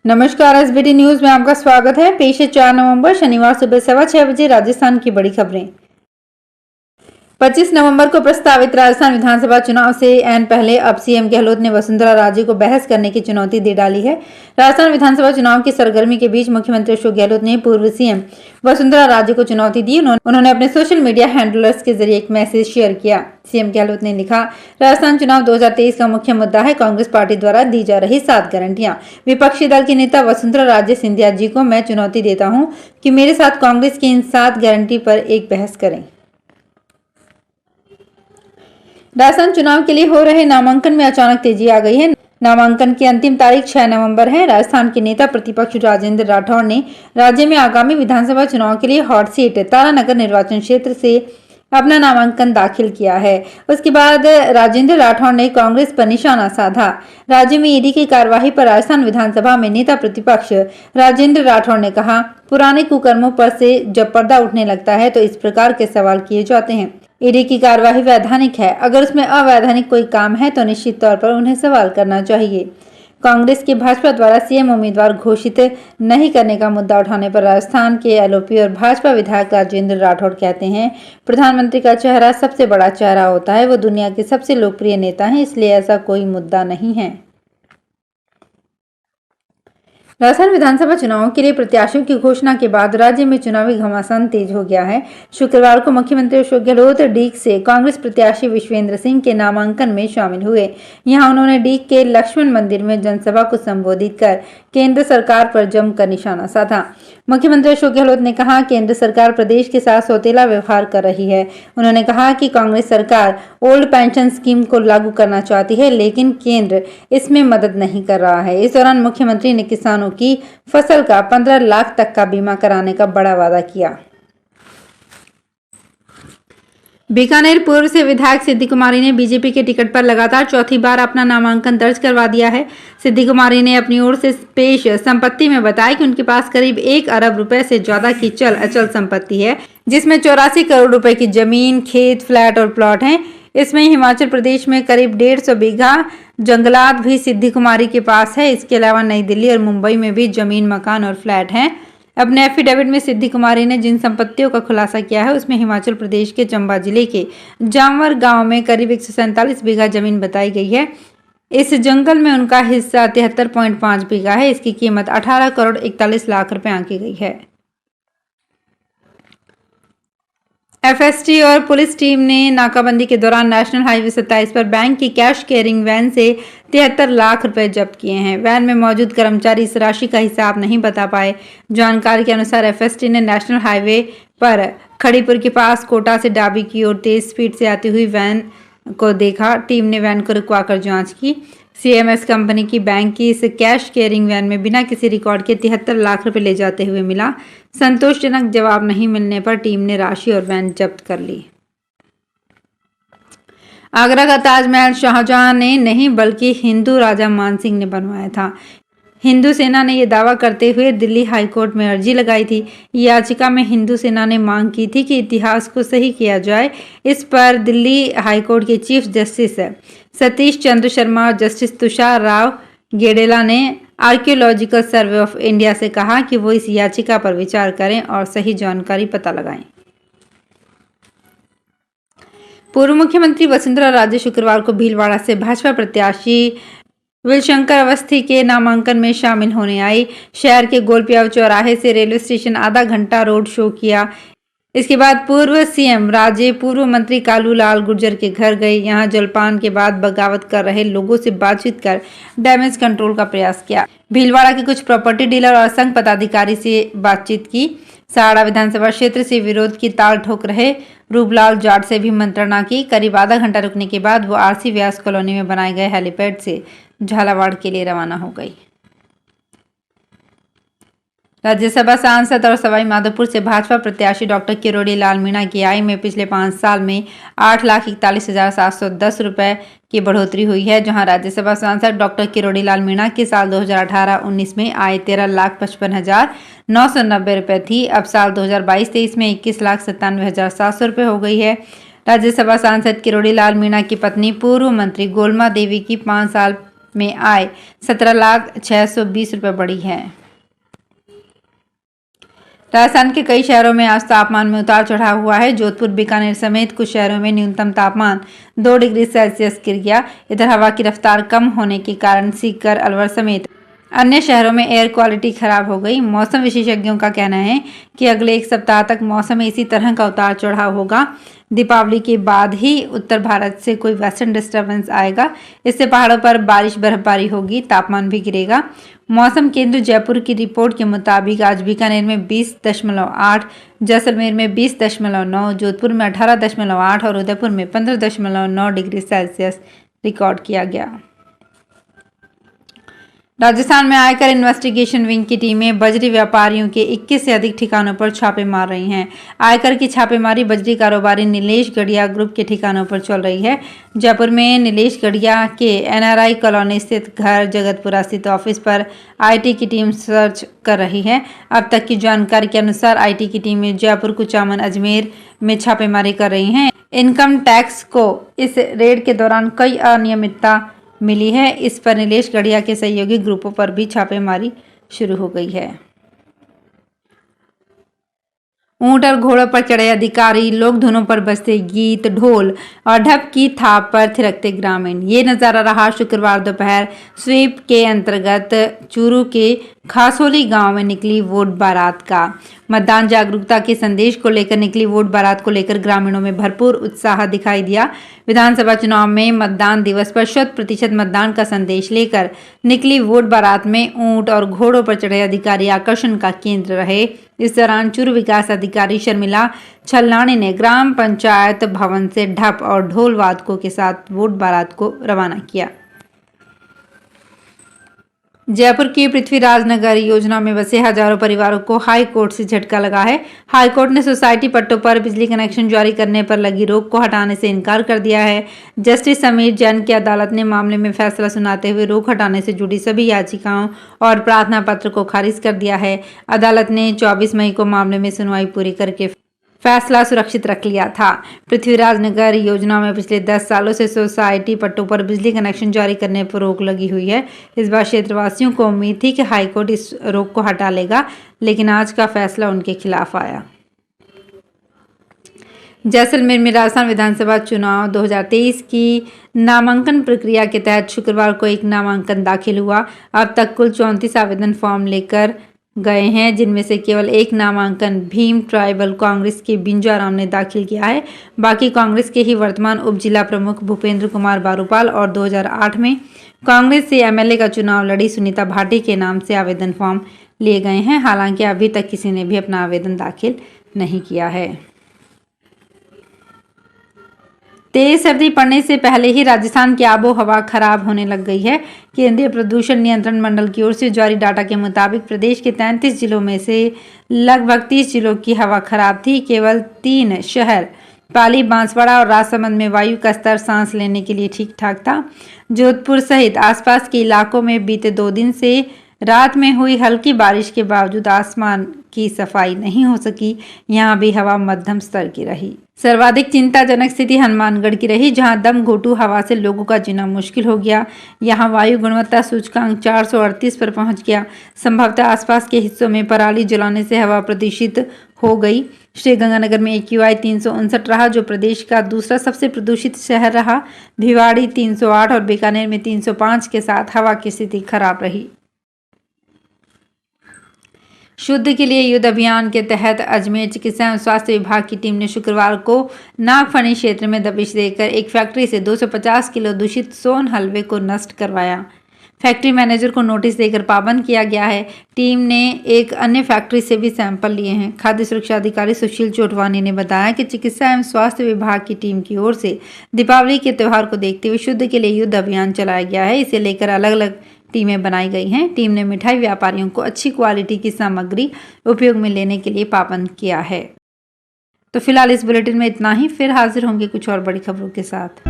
नमस्कार, SBT news में आपका स्वागत है। पेश है 4 नवंबर शनिवार सुबह 6:15 बजे राजस्थान की बड़ी खबरें। 25 नवंबर को प्रस्तावित राजस्थान विधानसभा चुनाव से ऐन पहले अब सीएम गहलोत ने वसुंधरा राजे को बहस करने की चुनौती दे डाली है। राजस्थान विधानसभा चुनाव की सरगर्मी के बीच मुख्यमंत्री अशोक गहलोत ने पूर्व सीएम वसुंधरा राजे को चुनौती दी। उन्होंने अपने सोशल मीडिया हैंडलर्स के जरिए एक मैसेज शेयर किया। सीएम गहलोत ने लिखा, राजस्थान चुनाव 2023 का मुख्य मुद्दा है कांग्रेस पार्टी द्वारा दी जा रही 7 गारंटियां। विपक्षी दल की नेता वसुंधरा राजे सिंधिया जी को मैं चुनौती देता हूं कि मेरे साथ कांग्रेस की इन 7 गारंटी पर एक बहस करें। राजस्थान चुनाव के लिए हो रहे नामांकन में अचानक तेजी आ गई है। नामांकन की अंतिम तारीख 6 नवंबर है। राजस्थान के नेता प्रतिपक्ष राजेंद्र राठौड़ ने राज्य में आगामी विधानसभा चुनाव के लिए हॉट सीट तारानगर निर्वाचन क्षेत्र से अपना नामांकन दाखिल किया है। उसके बाद राजेंद्र राठौड़ ने कांग्रेस पर निशाना साधा। राज्य में ईडी की कार्यवाही पर राजस्थान विधानसभा में नेता प्रतिपक्ष राजेंद्र राठौड़ ने कहा, पुराने कुकर्मों पर से जब पर्दा उठने लगता है तो इस प्रकार के सवाल किए जाते हैं। ईडी की कार्यवाही वैधानिक है, अगर उसमें अवैधानिक कोई काम है तो निश्चित तौर पर उन्हें सवाल करना चाहिए। कांग्रेस की भाजपा द्वारा सीएम उम्मीदवार घोषित नहीं करने का मुद्दा उठाने पर राजस्थान के एलओपी और भाजपा विधायक राजेंद्र राठौड़ कहते हैं, प्रधानमंत्री का चेहरा सबसे बड़ा चेहरा होता है, वो दुनिया के सबसे लोकप्रिय नेता हैं, इसलिए ऐसा कोई मुद्दा नहीं है। राजस्थान विधानसभा चुनाव के लिए प्रत्याशियों की घोषणा के बाद राज्य में चुनावी घमासान तेज हो गया है। शुक्रवार को मुख्यमंत्री अशोक गहलोत डीग से कांग्रेस प्रत्याशी विश्वेंद्र सिंह के नामांकन में शामिल हुए। यहां उन्होंने डीग के लक्ष्मण मंदिर में जनसभा को संबोधित कर केंद्र सरकार पर जमकर निशाना साधा। मुख्यमंत्री अशोक गहलोत ने कहा, केंद्र सरकार प्रदेश के साथ सौतेला व्यवहार कर रही है। उन्होंने कहा कि कांग्रेस सरकार ओल्ड पेंशन स्कीम को लागू करना चाहती है, लेकिन केंद्र इसमें मदद नहीं कर रहा है। इस दौरान मुख्यमंत्री ने किसानों की फसल का 15 लाख तक का बीमा कराने का बड़ा वादा किया। बीकानेर पूर्व से विधायक सिद्धि कुमारी ने बीजेपी के टिकट पर लगातार चौथी बार अपना नामांकन दर्ज करवा दिया है। सिद्धि कुमारी ने अपनी ओर से पेश संपत्ति में बताया कि उनके पास करीब 1 अरब रुपए से ज्यादा की चल अचल संपत्ति है, जिसमें 84 करोड़ रुपए की जमीन, खेत, फ्लैट और प्लॉट हैं। इसमें हिमाचल प्रदेश में करीब 150 बीघा जंगलात भी सिद्धि कुमारी के पास है। इसके अलावा नई दिल्ली और मुंबई में भी जमीन, मकान और फ्लैट हैं। अपने एफिडेविट में सिद्धि कुमारी ने जिन संपत्तियों का खुलासा किया है उसमें हिमाचल प्रदेश के चंबा जिले के जामवर गांव में करीब 147 बीघा जमीन बताई गई है। इस जंगल में उनका हिस्सा 73.5 बीघा है। इसकी कीमत 18 करोड़ 41 लाख रुपए आंकी गई है। एफएसटी और पुलिस टीम ने नाकाबंदी के दौरान नेशनल हाईवे 27 पर बैंक की कैश कैरिंग वैन से 73 लाख रुपए जब्त किए हैं। वैन में मौजूद कर्मचारी इस राशि का हिसाब नहीं बता पाए। जानकारी के अनुसार एफएसटी ने नेशनल हाईवे पर खड़ीपुर के पास कोटा से डाबी की ओर तेज स्पीड से आती हुई वैन को देखा। टीम ने वैन को रुकवाकर जांच की। सीएमएस कंपनी की बैंक की इस कैश कैरिंग वैन में बिना किसी रिकॉर्ड के 73 लाख रुपए ले जाते हुए मिला। संतोषजनक जवाब नहीं मिलने पर टीम ने राशि और वैन जब्त कर ली। आगरा का ताजमहल शाहजहां ने नहीं बल्कि हिंदू राजा मानसिंह ने बनवाया था। हिंदू सेना ने यह दावा करते हुए दिल्ली हाईकोर्ट में अर्जी लगाई थी। याचिका में हिंदू सेना ने मांग की थी कि इतिहास को सही किया जाए। इस पर दिल्ली हाईकोर्ट के चीफ जस्टिस सतीश चंद्र शर्मा और जस्टिस तुषार राव गेडेला ने आर्कियोलॉजिकल सर्वे ऑफ इंडिया से कहा कि वो इस याचिका पर विचार करें और सही जानकारी पता लगाएं। पूर्व मुख्यमंत्री वसुंधरा राजे शुक्रवार को भीलवाड़ा से भाजपा प्रत्याशी विलशंकर अवस्थी के नामांकन में शामिल होने आई। शहर के गोलपिया चौराहे से रेलवे स्टेशन आधा घंटा रोड शो किया। इसके बाद पूर्व सीएम राजे पूर्व मंत्री कालू लाल गुर्जर के घर गए। यहां जलपान के बाद बगावत कर रहे लोगों से बातचीत कर डैमेज कंट्रोल का प्रयास किया। भीलवाड़ा के कुछ प्रॉपर्टी डीलर और संघ पदाधिकारी से बातचीत की। साड़ा विधानसभा क्षेत्र से विरोध की ताल ठोक रहे रूपलाल जाट से भी मंत्रणा की। करीब आधा घंटा रुकने के बाद वो आरसी व्यास कॉलोनी में बनाए गए हेलीपैड से झालावाड़ के लिए रवाना हो गई। राज्यसभा सांसद और सवाई माधोपुर से भाजपा प्रत्याशी डॉक्टर किरोड़ी लाल मीणा की आय में पिछले 5 साल में 8,41,710 रुपए की बढ़ोतरी हुई है, जहां राज्यसभा सांसद डॉक्टर किरोड़ी लाल मीणा की साल 2018-19 में आय 13,55,990 रुपए थी। अब साल 2022-23 में 21,97,700 रुपए हो गई है। राज्यसभा सांसद किरोड़ी लाल मीणा की पत्नी पूर्व मंत्री गोलमा देवी की 5 साल में आय 17,620 रुपये बढ़ी है। राजस्थान के कई शहरों में आज तापमान में उतार चढ़ाव हुआ है। जोधपुर, बीकानेर समेत कुछ शहरों में न्यूनतम तापमान 2 डिग्री सेल्सियस गिर गया। इधर हवा की रफ्तार कम होने के कारण सीकर, अलवर समेत अन्य शहरों में एयर क्वालिटी खराब हो गई। मौसम विशेषज्ञों का कहना है कि अगले एक सप्ताह तक मौसम में इसी तरह का उतार चढ़ाव होगा। दीपावली के बाद ही उत्तर भारत से कोई वेस्टर्न डिस्टर्बेंस आएगा। इससे पहाड़ों पर बारिश, बर्फबारी होगी, तापमान भी गिरेगा। मौसम केंद्र जयपुर की रिपोर्ट के मुताबिक आज बीकानेर में 20.8, जैसलमेर में 20.9, जोधपुर में 18.8 और उदयपुर में 15.9 डिग्री सेल्सियस रिकॉर्ड किया गया। राजस्थान में आयकर इन्वेस्टिगेशन विंग की टीमें बजरी व्यापारियों के 21 से अधिक ठिकानों पर छापे मार रही हैं। आयकर की छापेमारी बजरी कारोबारी नीलेश गढ़िया ग्रुप के ठिकानों पर चल रही है। जयपुर में नीलेश गढ़िया के NRI कॉलोनी स्थित घर, जगतपुरा स्थित ऑफिस पर IT की टीम सर्च कर रही है। अब तक की जानकारी के अनुसार IT की टीमें जयपुर, कुचामन, अजमेर में छापेमारी कर रही हैं। इनकम टैक्स को इस रेड के दौरान कई अनियमितता मिली है। इस पर नीलेश गढ़िया के सहयोगी ग्रुपों पर भी छापेमारी शुरू हो गई है। ऊंट और घोड़ों पर चढ़े अधिकारी, लोक धुनों पर बजते गीत, ढोल और ढप की थाप पर थिरकते ग्रामीण। ये नज़ारा रहा शुक्रवार दोपहर स्वीप के अंतर्गत चूरू के खासोली गांव में निकली वोट बारात का। मतदान जागरूकता के संदेश को लेकर निकली वोट बारात को लेकर ग्रामीणों में भरपूर उत्साह दिखाई दिया। विधानसभा चुनाव में मतदान दिवस पर 100% मतदान का संदेश लेकर निकली वोट बारात में ऊंट और घोड़ों पर चढ़े अधिकारी आकर्षण का केंद्र रहे। इस दौरान चूरू विकास अधिकारी शर्मिला छल्लानी ने ग्राम पंचायत भवन से ढप और ढोल वादकों के साथ वोट बारात को रवाना किया। जयपुर की पृथ्वीराज नगर योजना में बसे हजारों परिवारों को हाई कोर्ट से झटका लगा है। हाई कोर्ट ने सोसाइटी पट्टों पर बिजली कनेक्शन जारी करने पर लगी रोक को हटाने से इनकार कर दिया है। जस्टिस समीर जैन की अदालत ने मामले में फैसला सुनाते हुए रोक हटाने से जुड़ी सभी याचिकाओं और प्रार्थना पत्र को खारिज कर दिया है। अदालत ने 24 मई को मामले में सुनवाई पूरी करके फैसला सुरक्षित रख लिया था। पृथ्वीराज नगर योजना में पिछले 10 सालों से सोसाइटी पट्टों पर बिजली कनेक्शन जारी करने पर रोक लगी हुई है। इस बार क्षेत्रवासियों को उम्मीद थी कि हाईकोर्ट इस रोक को हटा लेगा, लेकिन आज का फैसला उनके खिलाफ आया। जैसलमेर में राजस्थान विधानसभा चुनाव 2023 की नामांकन प्रक्रिया के तहत शुक्रवार को एक नामांकन दाखिल हुआ। अब तक कुल 34 आवेदन फॉर्म लेकर गए हैं, जिनमें से केवल एक नामांकन भीम ट्राइबल कांग्रेस के बिंजाराम ने दाखिल किया है। बाकी कांग्रेस के ही वर्तमान उप जिला प्रमुख भूपेंद्र कुमार बारूपाल और 2008 में कांग्रेस से MLA का चुनाव लड़ी सुनीता भाटी के नाम से आवेदन फॉर्म लिए गए हैं। हालांकि अभी तक किसी ने भी अपना आवेदन दाखिल नहीं किया है। तेज सर्दी पड़ने से पहले ही राजस्थान की आबो हवा खराब होने लग गई है। केंद्रीय प्रदूषण नियंत्रण मंडल की ओर से जारी डाटा के मुताबिक प्रदेश के 33 जिलों में से लगभग 30 जिलों की हवा खराब थी। केवल 3 शहर पाली, बांसवाड़ा और राजसमंद में वायु का स्तर सांस लेने के लिए ठीक ठाक था। जोधपुर सहित आसपास के इलाकों में बीते 2 दिन से रात में हुई हल्की बारिश के बावजूद आसमान की सफाई नहीं हो सकी। यहाँ भी हवा मध्यम स्तर की रही। सर्वाधिक चिंताजनक स्थिति हनुमानगढ़ की रही, जहां दम घोटू हवा से लोगों का जीना मुश्किल हो गया। यहां वायु गुणवत्ता सूचकांक 438 पर पहुंच गया। संभवतः आसपास के हिस्सों में पराली जलाने से हवा प्रदूषित हो गई। श्रीगंगानगर में AQI 359 रहा, जो प्रदेश का दूसरा सबसे प्रदूषित शहर रहा। भिवाड़ी 308 और बीकानेर में 305 के साथ हवा की स्थिति खराब रही। शुद्ध के लिए युद्ध अभियान के तहत अजमेर चिकित्सा एवं स्वास्थ्य विभाग की टीम ने शुक्रवार को नागफनी क्षेत्र में दबिश देकर एक फैक्ट्री से 250 किलो दूषित सोन हलवे को नष्ट करवाया। फैक्ट्री मैनेजर को नोटिस देकर पाबंद किया गया है। टीम ने एक अन्य फैक्ट्री से भी सैंपल लिए हैं। खाद्य सुरक्षा अधिकारी सुशील चोटवानी ने बताया कि चिकित्सा एवं स्वास्थ्य विभाग की टीम की ओर से दीपावली के त्यौहार को देखते हुए शुद्ध के लिए युद्ध अभियान चलाया गया है। इसे लेकर अलग अलग टीमें बनाई गई हैं। टीम ने मिठाई व्यापारियों को अच्छी क्वालिटी की सामग्री उपयोग में लेने के लिए पाबंद किया है। तो फिलहाल इस बुलेटिन में इतना ही। फिर हाजिर होंगे कुछ और बड़ी खबरों के साथ।